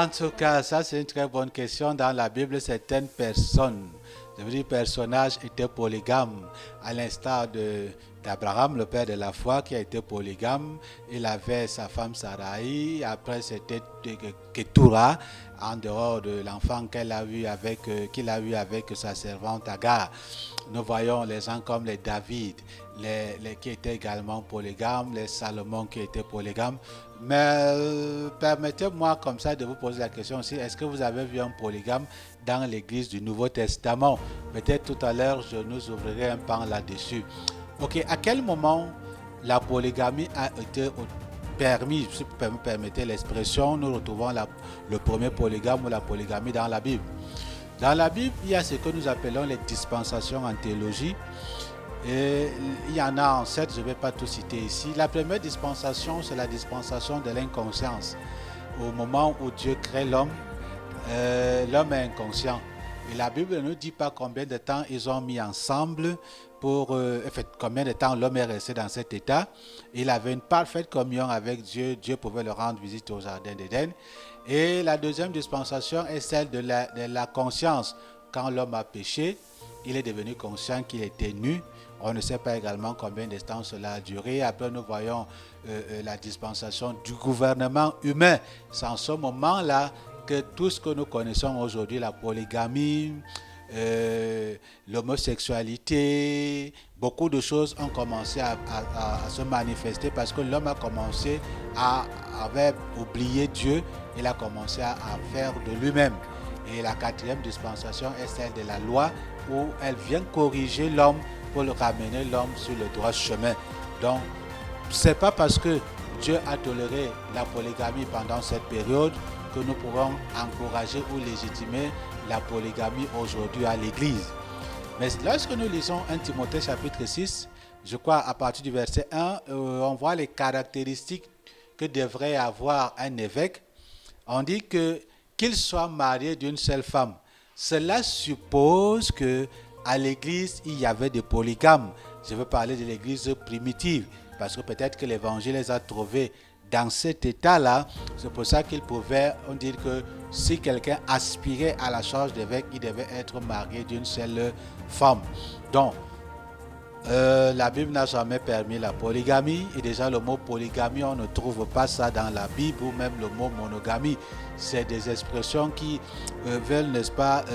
En tout cas, ça c'est une très bonne question. Dans la Bible, certaines personnes, je veux dire personnages, étaient polygames, à l'instar d'Abraham, le père de la foi, qui a été polygame. Il avait sa femme Sarai, après c'était Ketura, en dehors de l'enfant qu'il a eu avec sa servante Agar. Nous voyons les gens comme les David, qui étaient également polygames, les Salomon qui étaient polygames. Mais permettez-moi comme ça de vous poser la question aussi, est-ce que vous avez vu un polygame dans l'église du Nouveau Testament? Peut-être tout à l'heure, je nous ouvrirai un pan là-dessus. Ok, à quel moment la polygamie a été permise, si vous me permettez l'expression, nous retrouvons le premier polygame ou la polygamie dans la Bible. Dans la Bible, il y a ce que nous appelons les dispensations en théologie. Et il y en a en 7, je ne vais pas tout citer ici. La première dispensation, c'est la dispensation de l'inconscience. Au moment où Dieu crée l'homme, l'homme est inconscient. Et la Bible ne nous dit pas combien de temps ils ont mis ensemble pour... combien de temps l'homme est resté dans cet état. Il avait une parfaite communion avec Dieu. Dieu pouvait le rendre visite au jardin d'Éden. Et la deuxième dispensation est celle de la conscience. Quand l'homme a péché, il est devenu conscient qu'il était nu. On ne sait pas également combien de temps cela a duré. Après, nous voyons la dispensation du gouvernement humain. C'est en ce moment-là que tout ce que nous connaissons aujourd'hui, la polygamie, l'homosexualité, beaucoup de choses ont commencé à se manifester parce que l'homme a commencé avait oublié Dieu. Il a commencé à faire de lui-même. Et la quatrième dispensation est celle de la loi où elle vient corriger l'homme pour le ramener l'homme sur le droit chemin. Donc, c'est pas parce que Dieu a toléré la polygamie pendant cette période que nous pourrons encourager ou légitimer la polygamie aujourd'hui à l'Église. Mais lorsque nous lisons 1 Timothée chapitre 6, je crois à partir du verset 1, on voit les caractéristiques que devrait avoir un évêque. On dit qu'il soit marié d'une seule femme. Cela suppose que à l'église, il y avait des polygames. Je veux parler de l'église primitive, parce que peut-être que l'évangile les a trouvés dans cet état-là. C'est pour ça qu'il pouvait, on dit que si quelqu'un aspirait à la charge d'évêque, il devait être marié d'une seule femme. Donc, la Bible n'a jamais permis la polygamie. Et déjà, le mot polygamie, on ne trouve pas ça dans la Bible, ou même le mot monogamie. C'est des expressions qui veulent, n'est-ce pas,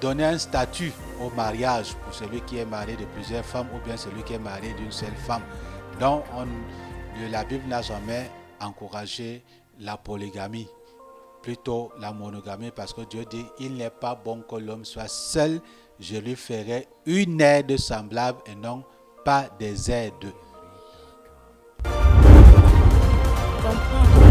donner un statut au mariage pour celui qui est marié de plusieurs femmes ou bien celui qui est marié d'une seule femme. Donc, la Bible n'a jamais encouragé la polygamie, plutôt la monogamie, parce que Dieu dit, il n'est pas bon que l'homme soit seul, je lui ferai une aide semblable et non pas des aides. Comprendre